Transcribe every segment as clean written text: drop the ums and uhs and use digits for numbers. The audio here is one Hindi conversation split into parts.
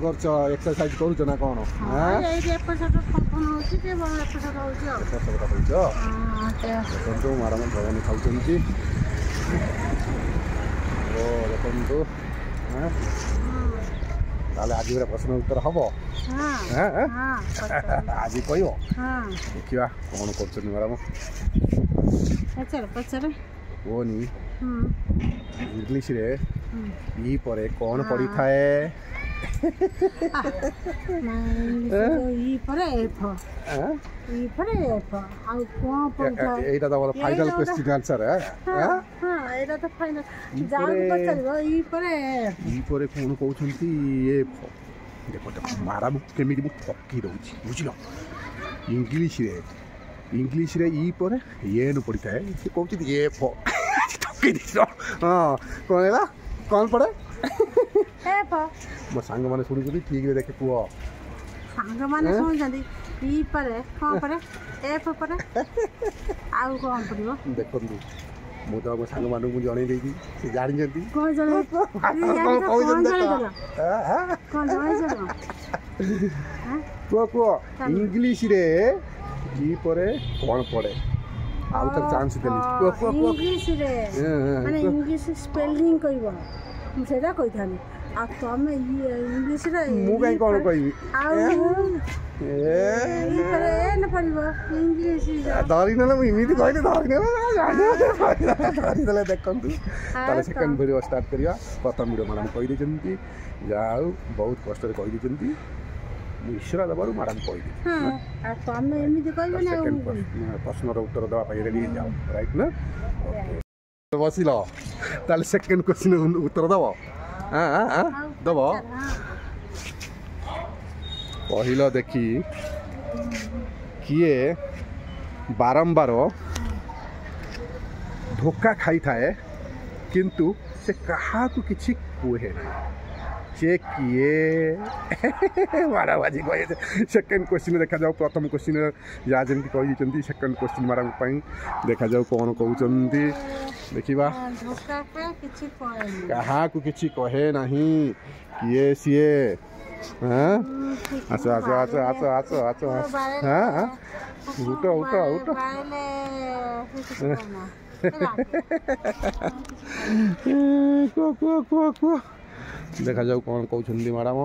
करछ एक्सरसाइज करूछ ना कोन हां ए एपिसोड फन होची के बड़ एपिसोड होची आ एपिसोड का होछ हां तो मारा मन भगवान खाउचंती ओ देखंतु हां ताले आज प्रश्न उत्तर हबो हां हां आज कहियो हां देखिबा कोन करछ मारा पचर ओनी इंग्लिश रे ई परे कोन पड़ी थाए ई परे एफ ई परे एफ आ कोन पड़ी थाए एटा तो फाइनल क्वेश्चन आंसर है हां एटा तो फाइनल जाऊ पचरबो ई परे कोन कहउछंती एफ देखो तो मारा मु केमिति मु पक्की रहउची बुझिलो इंग्लिश रे ई परे ये न पड़ी थाए से कहउची एफ ठक्की दिसो हां कोनला कौन पड़े एफ मो सांग माने सुनि सुनि ठीक रे देखे पुओ सांग माने सुनि जंदी ई परे कोन परे एफ परे आउ कोन पड़िबो देखंतु मो तो मो सांग मानु मु जणे देई से जानि जंती कोन जणे कोन जणे हां कोन जणे जणे हां को इंग्लिश रे ई परे कोन पड़े आउ तक चांस देली को इंग्लिश रे माने इंग्लिश स्पेलिंग कइबो मु सेटा कहि थानी आ तमे इंग्लिश रे मु काई कोन कहि आउ ई परे न पड़िबो इंग्लिश दारी नले मु इमिति कहले दारी नले देखंतु ताले सेकंड वीडियो स्टार्ट करिया प्रथम वीडियो मैडम कहि देचंती जाऊ बहुत कष्ट रे कहि देचंती ईश्वर दबारू मैडम कहि दे हां आ तमे इमिति कहबो ना प्रश्न रो उत्तर दवा पाई रेडी जाओ राइट ना ओके बसिलो ताले सेकंड क्वेश्चन उत्तर दबो हां हां दबो पहिलो देखी किए बारंबार धोखा खाई थाए किंतु से कहा को किछि कोहे ना से किए माराबाजी कहे सेकंड क्वेश्चन देखा जाओ प्रथम क्वेश्चन या जंती कहि जंती सेकंड क्वेश्चन मारा पई देखा जाओ कोन कहउचंती देखिबा धोखा पे किछि कहे कहा को किछि कहे नाही किए सिए हां आचो हां उठो को देखा जाऊ कौन कहउछंदी मैडम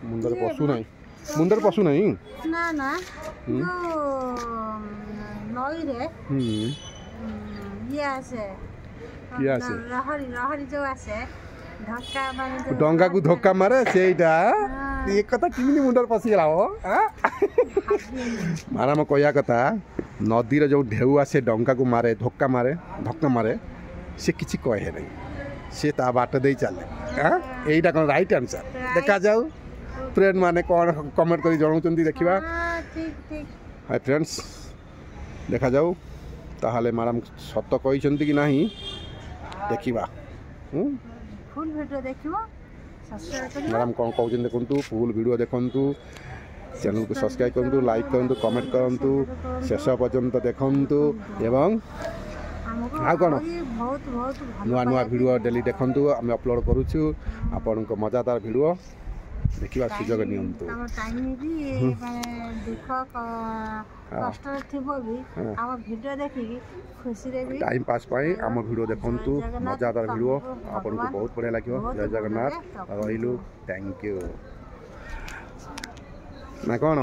मुंडर पशु नहीं ना ना नई रे ये आसे लहरी जो आसे धक्का मारे डंगा को धक्का मारे सेटा ये कथा किमिनि मुंडर पसिला हो मैडम कहया कथा नदी रे जो ढेउ आसे डंगा को मारे धक्का मारे से किछि कहे नहीं से ता बाट दे चले हां एटा कोन राइट आंसर देखा जाऊ फ्रेंड माने कोन कमेंट करी जणाउचंती देखिबा ठीक हाय फ्रेंड्स देखा जाऊ ताहाले मैडम सत्य कहिसंती कि नाही देखिबा फुल वीडियो देखिबो सब्सक्राइब करियो मैडम कोन कहउचंती देखंतु फुल वीडियो देखंतु चैनल को सब्सक्राइब करंतु लाइक करंतु कमेंट करंतु शेष पर्यंत देखंतु एवं आ कोन बहुत नुआ नुआ वीडियो डेली देखंतु हम अपलोड करूछु आपन को मजादार वीडियो देखिबा सुजोग नियंतु हम टाइम भी माने दुख कष्ट थिबो भी हम वीडियो देखि खुशी रे भी टाइम पास पाई हम वीडियो देखंतु मजादार वीडियो आपन को बहुत बढ़िया लागियो जय जगन्नाथ रहिलु थैंक यू ना कोन